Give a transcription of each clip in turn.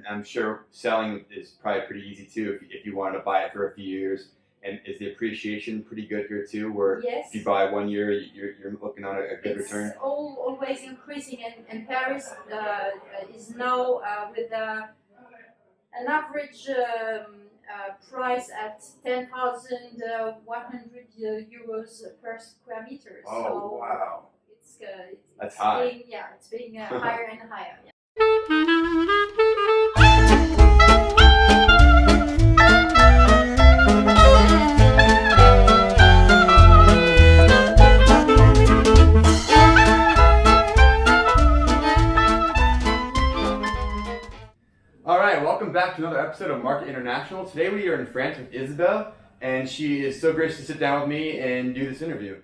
I'm sure selling is probably pretty easy too if you wanted to buy it for a few years. And is the appreciation pretty good here too? Where Yes. if you buy 1 year, you're looking on a good return? It's always increasing, and Paris is now with an average price at 10,100 euros per square meter. Oh, so wow. That's high. It's being higher and higher. Yeah. All right, welcome back to another episode of Market International. Today we are in France with Isabelle, and she is so gracious to sit down with me and do this interview.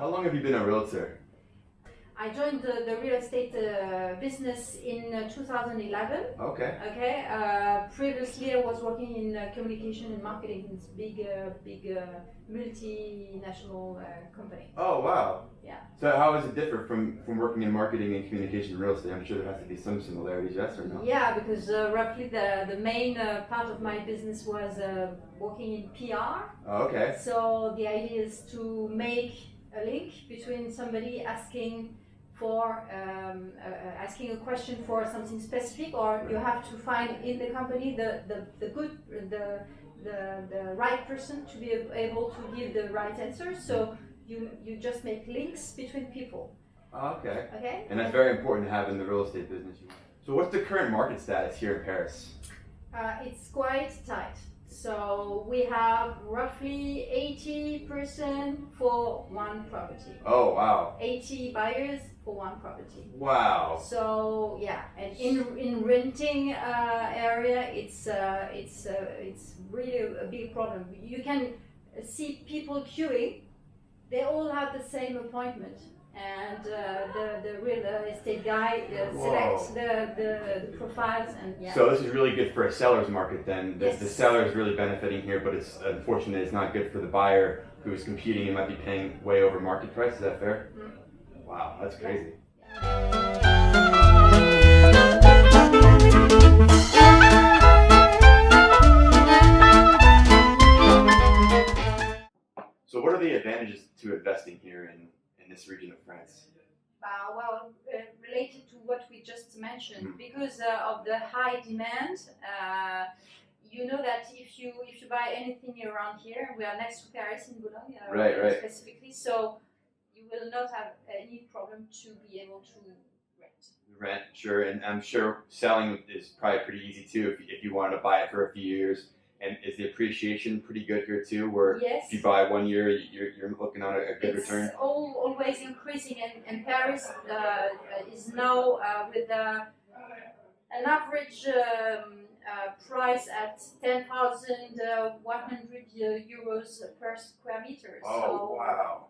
How long have you been a realtor? I joined the real estate business in 2011. Okay. Okay. Previously, I was working in communication and marketing in this big multinational company. Oh, wow. Yeah. So how is it different from working in marketing and communication in real estate? I'm sure there has to be some similarities, yes or no? Yeah, because roughly the main part of my business was working in PR. Oh, okay. So the idea is to make a link between somebody asking a question for something specific, or you have to find in the company the right person to be able to give the right answer. So you just make links between people. Oh, okay. Okay. And that's very important to have in the real estate business. So what's the current market status here in Paris? It's quite tight. So we have roughly 80% for one property. Oh, wow. 80 buyers for one property. Wow. So yeah, and in renting area, it's really a big problem. You can see people queuing. They all have the same appointment, and the real estate guy selects the profiles, and yeah. So this is really good for a seller's market then. Yes. The seller is really benefiting here, but it's unfortunate it's not good for the buyer who is competing and might be paying way over market price. Is that fair? Mm. Wow, that's crazy. So what are the advantages to investing here in this region of France? Related to what we just mentioned, Mm-hmm. because of the high demand, you know that if you buy anything around here, we are next to Paris in Boulogne, Right. specifically, so you will not have any problem to be able to rent. Sure, and I'm sure selling is probably pretty easy too if you wanted to buy it for a few years. And is the appreciation pretty good here too? Where Yes. if you buy 1 year, you're looking on a good return? It's always increasing, and Paris is now with an average price at 10,100 euros per square meter. Oh, so wow.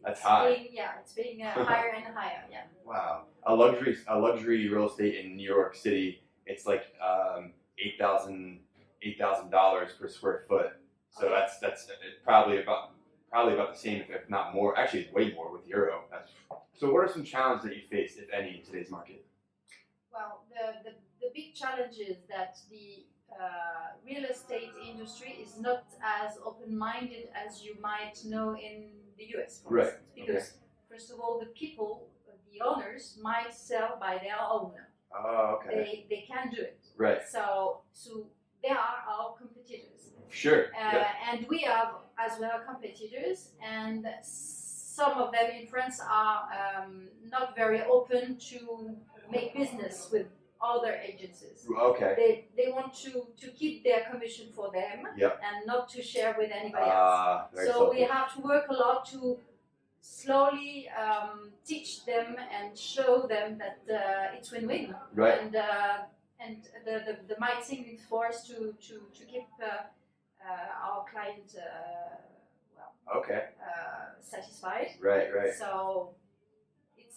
That's high. It's being higher and higher. Yeah. Wow. A luxury real estate in New York City, it's like $8,000 per square foot. So that's probably about the same, if not more. Actually, it's way more with euro. So what are some challenges that you face, if any, in today's market? Well, the big challenge is that the real estate industry is not as open-minded as you might know in the US, for Right. instance. Because first of all, the owners might sell by their own. Oh, okay. They can do it. Right. So they are our competitors. Sure. And we have as well competitors, and some of them in France are not very open to make business with other agencies. Okay. They want to keep their commission for them, Yep. and not to share with anybody else. So we have to work a lot to slowly teach them and show them that it's win-win. Right. and the main thing for us to keep our client satisfied. Right. So it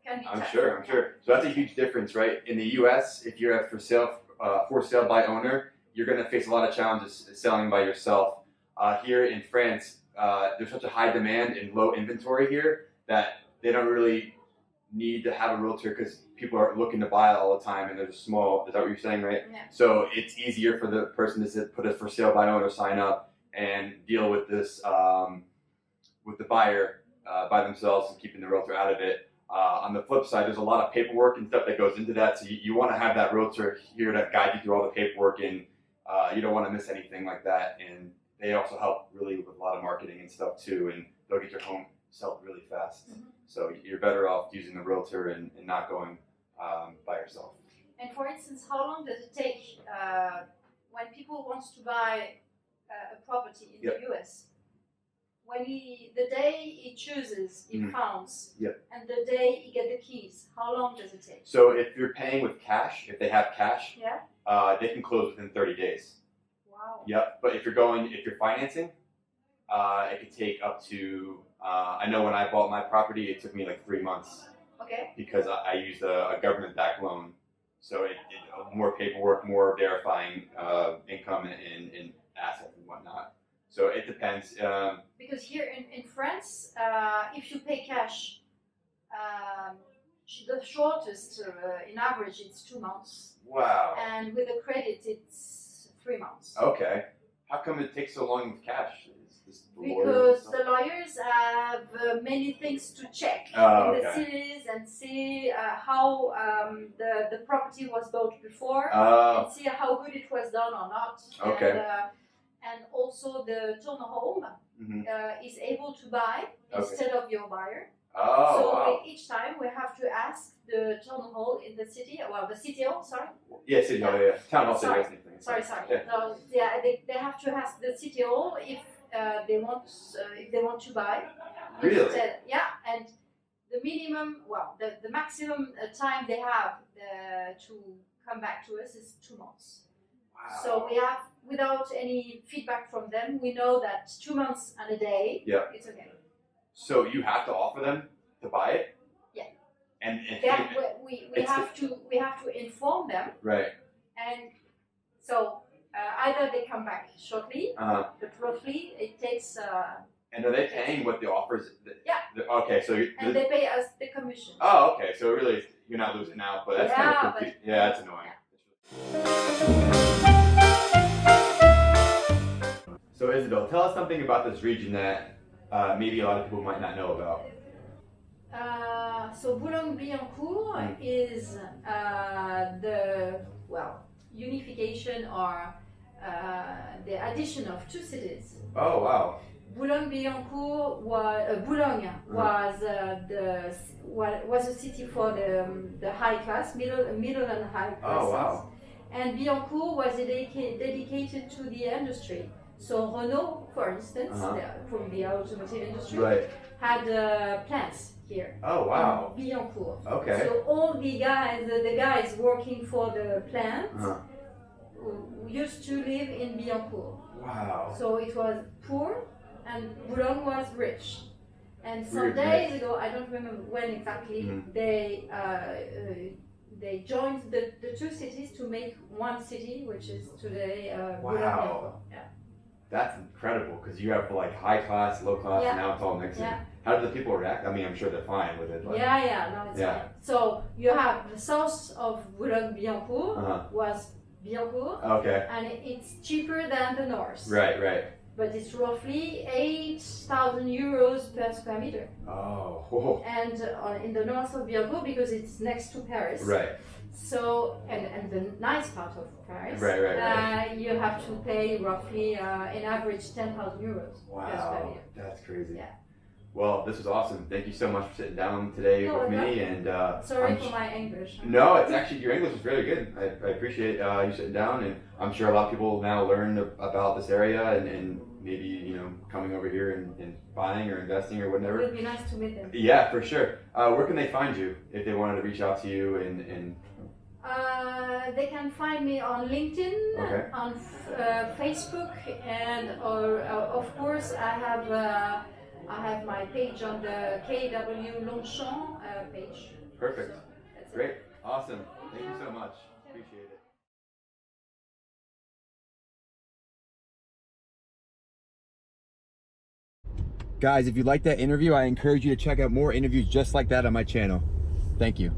can be. I'm tough. sure. So that's a huge difference, right? In the U.S., if you're a for sale by owner, you're going to face a lot of challenges selling by yourself. Here in France, there's such a high demand and low inventory here that they don't really need to have a realtor because people are looking to buy all the time, and there's a small. Is that what you're saying, right? Yeah. So it's easier for the person to put a for sale by owner sign up and deal with this with the buyer by themselves and keeping the realtor out of it. On the flip side, there's a lot of paperwork and stuff that goes into that, so you want to have that realtor here to guide you through all the paperwork, and you don't want to miss anything like that. And they also help really with a lot of marketing and stuff too, and they'll get your home sold really fast. Mm-hmm. So you're better off using the realtor and not going by yourself. And for instance, how long does it take when people want to buy a property in the US? When the day he chooses, he founds, and the day he gets the keys, how long does it take? So if you're paying with cash, if they have cash, they can close within 30 days. Wow. Yep. But if you're financing, it could take up to. I know when I bought my property, it took me like 3 months. Okay. Because I used a government-backed loan, so it more paperwork, more verifying income and assets and whatnot. So it depends. Because here in France, if you pay cash, the shortest in average it's 2 months. Wow. And with the credit, it's 3 months. Okay. How come it takes so long with cash? Because the lawyers have many things to check in the cities and see how the property was built before and see how good it was done or not. Okay. And also the townhome is able to buy instead of your buyer. Oh, so wow. Each time we have to ask the town hall in the city, the city hall, sorry. Yeah, city hall, yeah. Town hall, sorry. city hall. Sorry. Yeah. No, they have to ask the city hall if they want to buy. Really? And the minimum, the maximum time they have to come back to us is 2 months. Wow. So we have, without any feedback from them, we know that 2 months and a day, it's okay. So you have to offer them to buy it? Yeah. And we have to inform them. Right. And so either they come back shortly, but roughly it takes. And are they paying what the offers? Okay, so and they pay us the commission. Oh, okay. So really, you're not losing out, but that's kind of confusing. Yeah, that's annoying. So Isabel, tell us something about this region that maybe a lot of people might not know about. So Boulogne-Billancourt is the unification or the addition of 2 cities. Oh wow! Boulogne-Billancourt was a city for the high class, middle and high classes. Oh wow! And Billancourt was dedicated to the industry. So Renault, for instance, from the automotive industry, had plants here. Oh wow! In Billancourt. Okay. So all the guys working for the plant used to live in Billancourt. Wow. So it was poor, and Boulogne was rich. And some days ago, I don't remember when exactly, they joined the 2 cities to make 1 city, which is today Boulogne-Billancourt. Yeah. That's incredible, because you have like high class, low class, and now it's all mixed in. How do the people react? I mean, I'm sure they're fine with it. But... No, it's fine. So you have the south of Boulogne-Billancourt was Billancourt, and it's cheaper than the north. Right. But it's roughly 8,000 euros per square meter. Oh. And in the north of Billancourt, because it's next to Paris. Right. So, and the nice part of Paris, right. You have to pay roughly, in average, 10,000 euros per square meter. That's crazy. Yeah. Well, this was awesome. Thank you so much for sitting down today with me. And sorry for my English. No, it's actually, your English is very good. I appreciate you sitting down, and I'm sure a lot of people now learn about this area and maybe coming over here and buying or investing or whatever. It would be nice to meet them. Yeah, for sure. Where can they find you if they wanted to reach out to you and They can find me on LinkedIn, Okay. on Facebook, and of course I have my page on the KW Longchamp page. Perfect. So that's it. Great. Awesome. Thank you so much. Appreciate it. Guys, if you like that interview, I encourage you to check out more interviews just like that on my channel. Thank you.